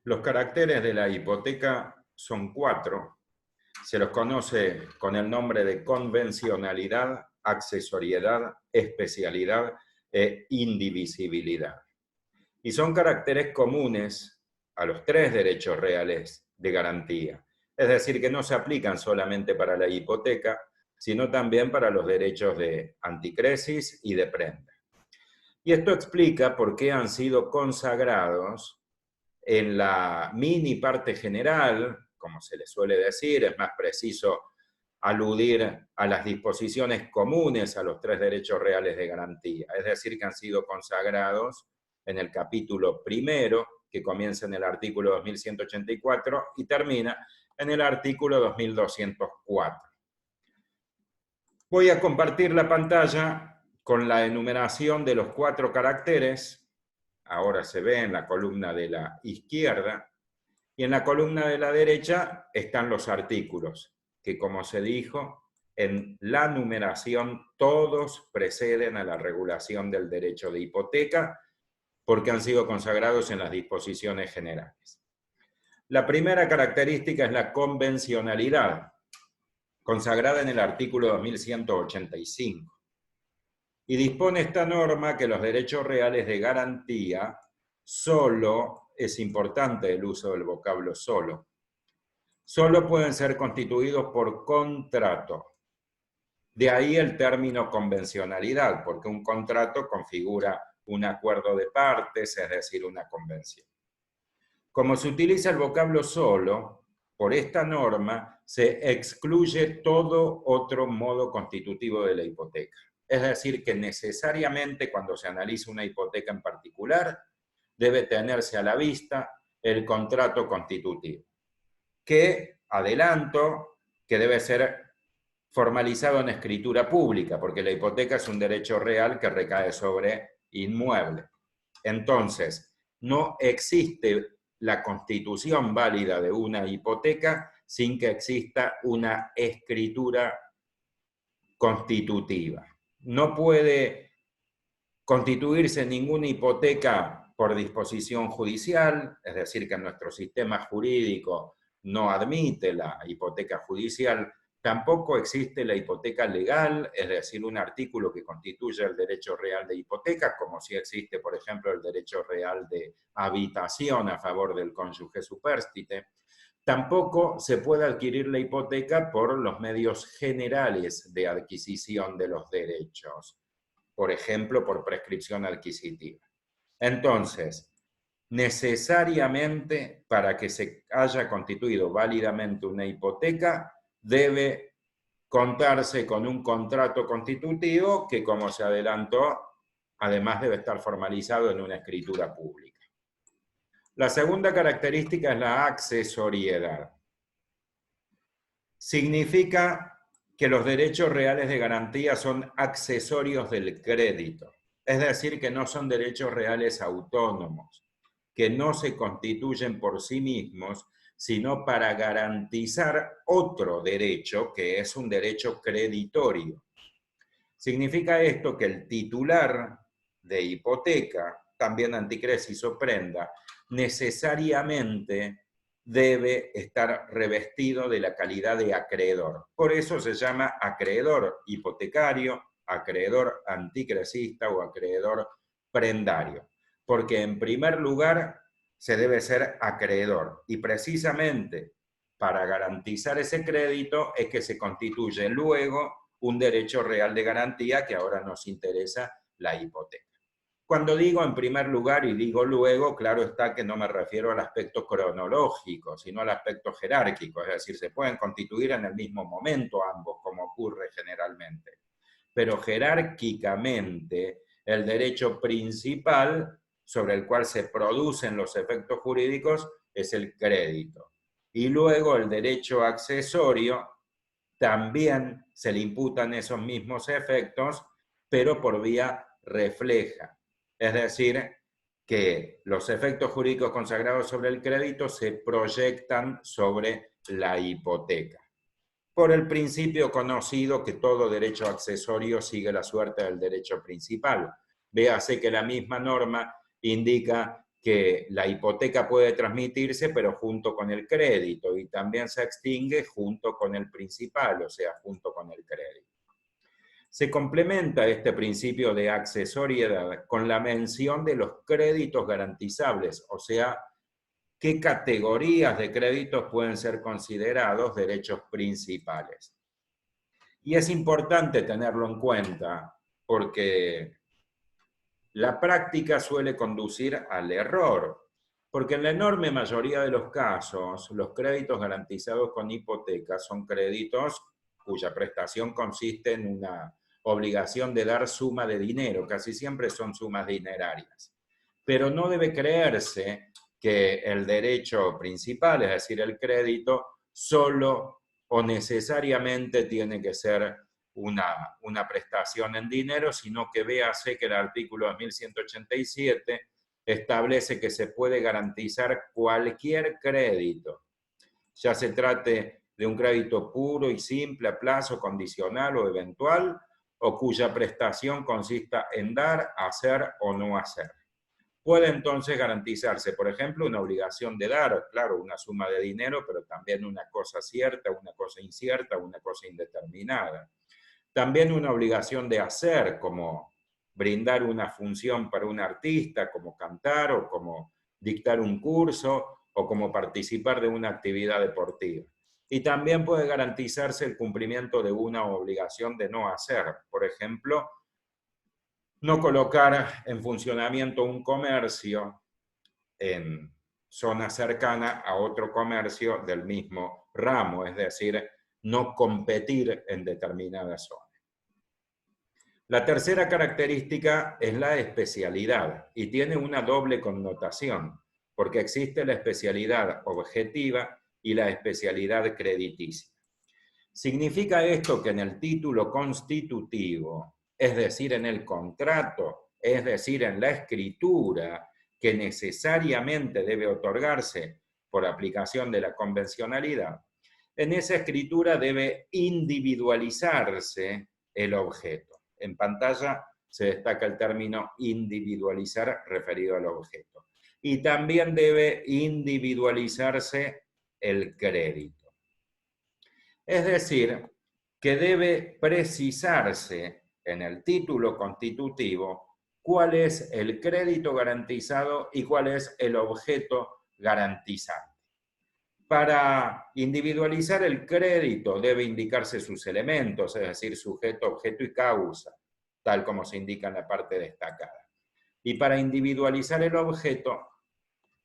Los caracteres de la hipoteca son 4. Se los conoce con el nombre de convencionalidad, accesoriedad, especialidad e indivisibilidad. Y son caracteres comunes a los 3 derechos reales de garantía. Es decir, que no se aplican solamente para la hipoteca, sino también para los derechos de anticresis y de prenda. Y esto explica por qué han sido consagrados en la mini parte general, como se le suele decir, es más preciso aludir a las disposiciones comunes a los 3 derechos reales de garantía, es decir, que han sido consagrados en el capítulo primero, que comienza en el artículo 2184 y termina en el artículo 2204. Voy a compartir la pantalla con la enumeración de los 4 caracteres. Ahora se ve en la columna de la izquierda, y en la columna de la derecha están los artículos, que como se dijo, en la numeración todos preceden a la regulación del derecho de hipoteca, porque han sido consagrados en las disposiciones generales. La primera característica es la convencionalidad, consagrada en el artículo 2185. Y dispone esta norma que los derechos reales de garantía solo, es importante el uso del vocablo solo pueden ser constituidos por contrato. De ahí el término convencionalidad, porque un contrato configura un acuerdo de partes, es decir, una convención. Como se utiliza el vocablo solo, por esta norma se excluye todo otro modo constitutivo de la hipoteca. Es decir, que necesariamente cuando se analiza una hipoteca en particular, debe tenerse a la vista el contrato constitutivo, que adelanto que debe ser formalizado en escritura pública, porque la hipoteca es un derecho real que recae sobre inmueble. Entonces, no existe la constitución válida de una hipoteca sin que exista una escritura constitutiva. No puede constituirse ninguna hipoteca por disposición judicial, es decir, que nuestro sistema jurídico no admite la hipoteca judicial. Tampoco existe la hipoteca legal, es decir, un artículo que constituye el derecho real de hipoteca, como si existe, por ejemplo, el derecho real de habitación a favor del cónyuge supérstite. Tampoco se puede adquirir la hipoteca por los medios generales de adquisición de los derechos, por ejemplo, por prescripción adquisitiva. Entonces, necesariamente para que se haya constituido válidamente una hipoteca, debe contarse con un contrato constitutivo que, como se adelantó, además debe estar formalizado en una escritura pública. La segunda característica es la accesoriedad. Significa que los derechos reales de garantía son accesorios del crédito, es decir, que no son derechos reales autónomos, que no se constituyen por sí mismos, sino para garantizar otro derecho, que es un derecho creditorio. Significa esto que el titular de hipoteca, también anticresis o prenda, necesariamente debe estar revestido de la calidad de acreedor. Por eso se llama acreedor hipotecario, acreedor anticresista o acreedor prendario. Porque en primer lugar se debe ser acreedor y precisamente para garantizar ese crédito es que se constituye luego un derecho real de garantía, que ahora nos interesa, la hipoteca. Cuando digo en primer lugar y digo luego, claro está que no me refiero al aspecto cronológico, sino al aspecto jerárquico, es decir, se pueden constituir en el mismo momento ambos, como ocurre generalmente. Pero jerárquicamente, el derecho principal sobre el cual se producen los efectos jurídicos es el crédito. Y luego el derecho accesorio también se le imputan esos mismos efectos, pero por vía refleja. Es decir, que los efectos jurídicos consagrados sobre el crédito se proyectan sobre la hipoteca. Por el principio conocido que todo derecho accesorio sigue la suerte del derecho principal. Véase que la misma norma indica que la hipoteca puede transmitirse, pero junto con el crédito, y también se extingue junto con el principal, o sea, junto con el crédito. Se complementa este principio de accesoriedad con la mención de los créditos garantizables, o sea, qué categorías de créditos pueden ser considerados derechos principales. Y es importante tenerlo en cuenta porque la práctica suele conducir al error, porque en la enorme mayoría de los casos, los créditos garantizados con hipoteca son créditos cuya prestación consiste en una obligación de dar suma de dinero, casi siempre son sumas dinerarias. Pero no debe creerse que el derecho principal, es decir, el crédito, solo o necesariamente tiene que ser una prestación en dinero, sino que véase que el artículo 2187 establece que se puede garantizar cualquier crédito, ya se trate de un crédito puro y simple a plazo condicional o eventual, o cuya prestación consista en dar, hacer o no hacer. Puede entonces garantizarse, por ejemplo, una obligación de dar, claro, una suma de dinero, pero también una cosa cierta, una cosa incierta, una cosa indeterminada. También una obligación de hacer, como brindar una función para un artista, como cantar o como dictar un curso o como participar de una actividad deportiva. Y también puede garantizarse el cumplimiento de una obligación de no hacer. Por ejemplo, no colocar en funcionamiento un comercio en zona cercana a otro comercio del mismo ramo, es decir, no competir en determinada zona. La tercera característica es la especialidad y tiene una doble connotación, porque existe la especialidad objetiva y la especialidad crediticia. Significa esto que en el título constitutivo, es decir, en el contrato, es decir, en la escritura, que necesariamente debe otorgarse por aplicación de la convencionalidad, en esa escritura debe individualizarse el objeto. En pantalla se destaca el término individualizar referido al objeto. Y también debe individualizarse el crédito. Es decir, que debe precisarse en el título constitutivo cuál es el crédito garantizado y cuál es el objeto garantizante. Para individualizar el crédito debe indicarse sus elementos, es decir, sujeto, objeto y causa, tal como se indica en la parte destacada. Y para individualizar el objeto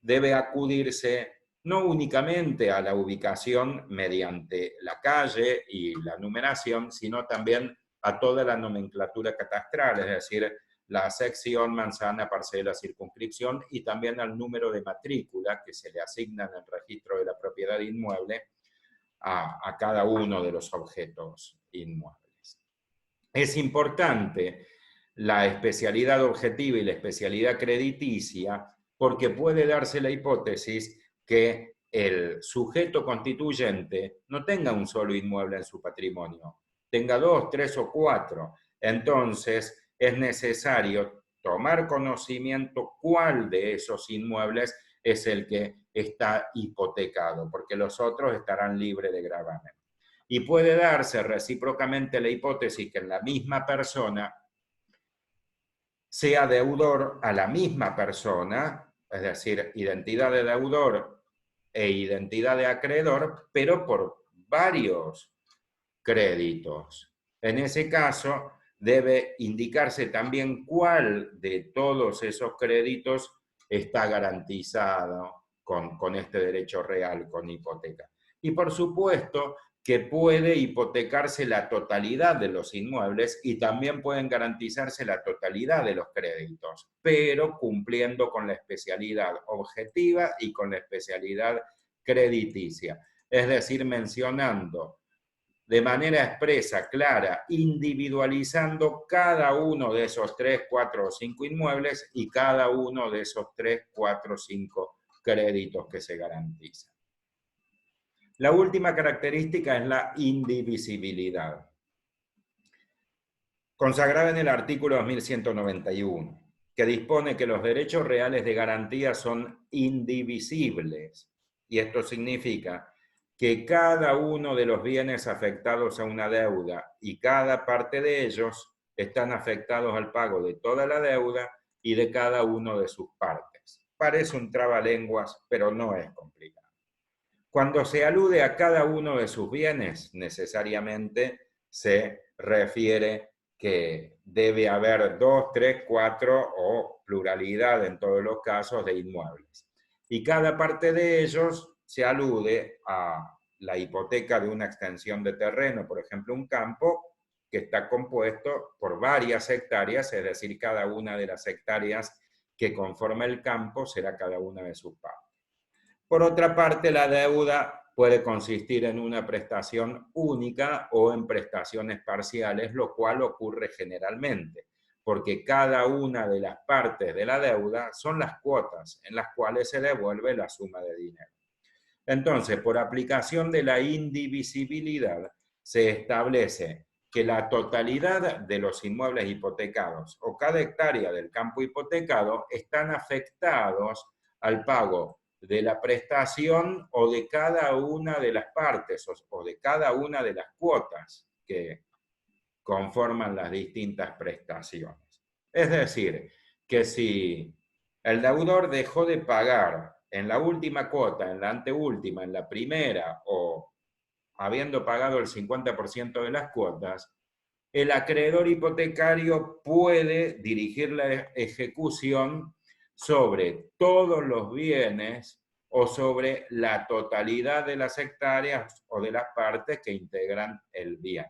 debe acudirse no únicamente a la ubicación mediante la calle y la numeración, sino también a toda la nomenclatura catastral, es decir, la sección, manzana, parcela, circunscripción y también al número de matrícula que se le asigna en el registro de la propiedad inmueble a cada uno de los objetos inmuebles. Es importante la especialidad objetiva y la especialidad crediticia porque puede darse la hipótesis que el sujeto constituyente no tenga un solo inmueble en su patrimonio, tenga 2, 3 o 4. Entonces, es necesario tomar conocimiento cuál de esos inmuebles es el que está hipotecado, porque los otros estarán libres de gravamen. Y puede darse recíprocamente la hipótesis que en la misma persona sea deudor a la misma persona, es decir, identidad de deudor e identidad de acreedor, pero por varios créditos. En ese caso, debe indicarse también cuál de todos esos créditos está garantizado con este derecho real, con hipoteca. Y por supuesto que puede hipotecarse la totalidad de los inmuebles y también pueden garantizarse la totalidad de los créditos, pero cumpliendo con la especialidad objetiva y con la especialidad crediticia. Es decir, mencionando de manera expresa, clara, individualizando cada uno de esos 3, 4 o 5 inmuebles y cada uno de esos 3, 4 o 5 créditos que se garantizan. La última característica es la indivisibilidad, consagrada en el artículo 2191. que dispone que los derechos reales de garantía son indivisibles. Y esto significa que cada uno de los bienes afectados a una deuda y cada parte de ellos están afectados al pago de toda la deuda y de cada uno de sus partes. Parece un trabalenguas, pero no es complicado. Cuando se alude a cada uno de sus bienes, necesariamente se refiere que debe haber 2, 3, 4 o pluralidad en todos los casos de inmuebles. Y cada parte de ellos se alude a la hipoteca de una extensión de terreno, por ejemplo, un campo que está compuesto por varias hectáreas, es decir, cada una de las hectáreas que conforma el campo será cada una de sus partes. Por otra parte, la deuda puede consistir en una prestación única o en prestaciones parciales, lo cual ocurre generalmente, porque cada una de las partes de la deuda son las cuotas en las cuales se devuelve la suma de dinero. Entonces, por aplicación de la indivisibilidad, se establece que la totalidad de los inmuebles hipotecados o cada hectárea del campo hipotecado están afectados al pago de la prestación o de cada una de las partes o de cada una de las cuotas que conforman las distintas prestaciones. Es decir, que si el deudor dejó de pagar en la última cuota, en la anteúltima, en la primera o habiendo pagado el 50% de las cuotas, el acreedor hipotecario puede dirigir la ejecución sobre todos los bienes o sobre la totalidad de las hectáreas o de las partes que integran el bien.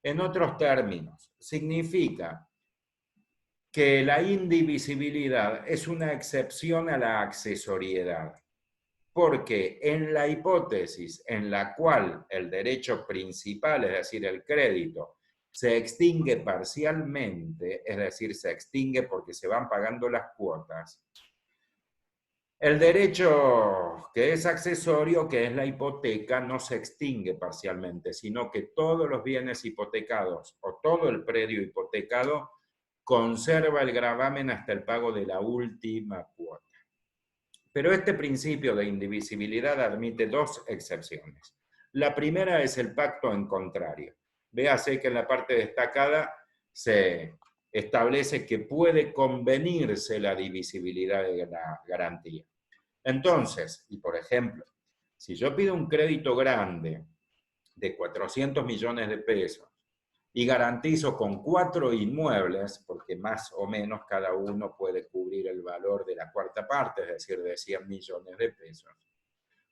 En otros términos, significa que la indivisibilidad es una excepción a la accesoriedad, porque en la hipótesis en la cual el derecho principal, es decir, el crédito, se extingue parcialmente, es decir, se extingue porque se van pagando las cuotas, el derecho que es accesorio, que es la hipoteca, no se extingue parcialmente, sino que todos los bienes hipotecados o todo el predio hipotecado conserva el gravamen hasta el pago de la última cuota. Pero este principio de indivisibilidad admite dos excepciones. La primera es el pacto en contrario. Véase que en la parte destacada se establece que puede convenirse la divisibilidad de la garantía. Entonces, y por ejemplo, si yo pido un crédito grande de 400 millones de pesos y garantizo con 4 inmuebles, porque más o menos cada uno puede cubrir el valor de la cuarta parte, es decir, de 100 millones de pesos,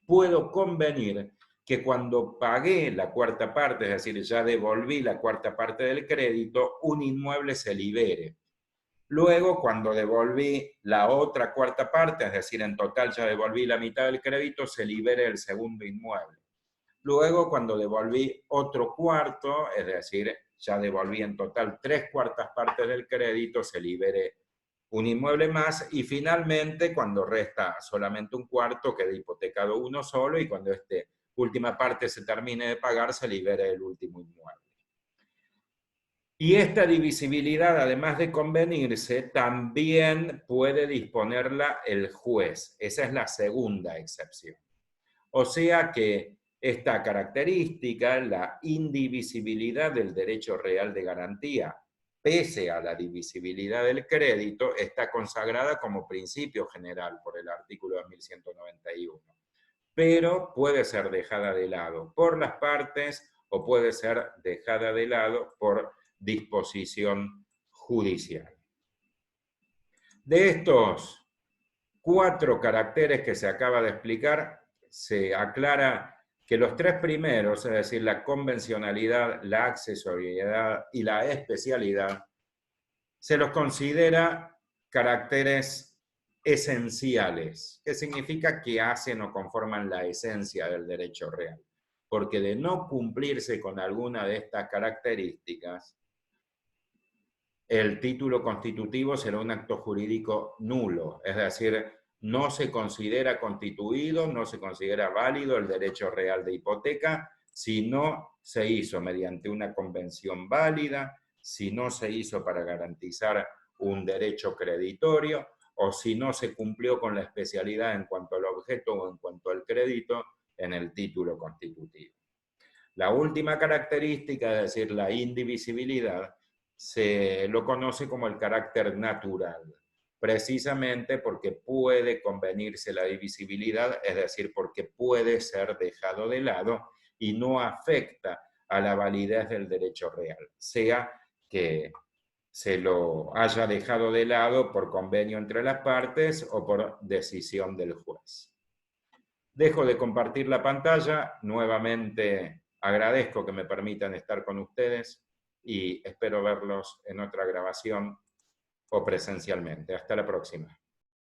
puedo convenir que cuando pagué la cuarta parte, es decir, ya devolví la cuarta parte del crédito, un inmueble se libere. Luego, cuando devolví la otra cuarta parte, es decir, en total ya devolví la mitad del crédito, se libere el segundo inmueble. Luego, cuando devolví otro cuarto, es decir, ya devolví en total 3/4 partes del crédito, se libere un inmueble más. Y finalmente, cuando resta solamente un cuarto, queda hipotecado uno solo, y cuando esta última parte se termine de pagar, se libere el último inmueble. Y esta divisibilidad, además de convenirse, también puede disponerla el juez. Esa es la segunda excepción. O sea que esta característica, la indivisibilidad del derecho real de garantía, pese a la divisibilidad del crédito, está consagrada como principio general por el artículo 2191. Pero puede ser dejada de lado por las partes o puede ser dejada de lado por disposición judicial. De estos 4 caracteres que se acaba de explicar, se aclara que los 3 primeros, es decir, la convencionalidad, la accesoriedad y la especialidad, se los considera caracteres esenciales, que significa que hacen o conforman la esencia del derecho real. Porque de no cumplirse con alguna de estas características, el título constitutivo será un acto jurídico nulo, es decir, no se considera constituido, no se considera válido el derecho real de hipoteca si no se hizo mediante una convención válida, si no se hizo para garantizar un derecho creditorio, o si no se cumplió con la especialidad en cuanto al objeto o en cuanto al crédito en el título constitutivo. La última característica, es decir, la indivisibilidad, se lo conoce como el carácter natural, precisamente porque puede convenirse la divisibilidad, es decir, porque puede ser dejado de lado y no afecta a la validez del derecho real, sea que se lo haya dejado de lado por convenio entre las partes o por decisión del juez. Dejo de compartir la pantalla, nuevamente agradezco que me permitan estar con ustedes y espero verlos en otra grabación o presencialmente. Hasta la próxima.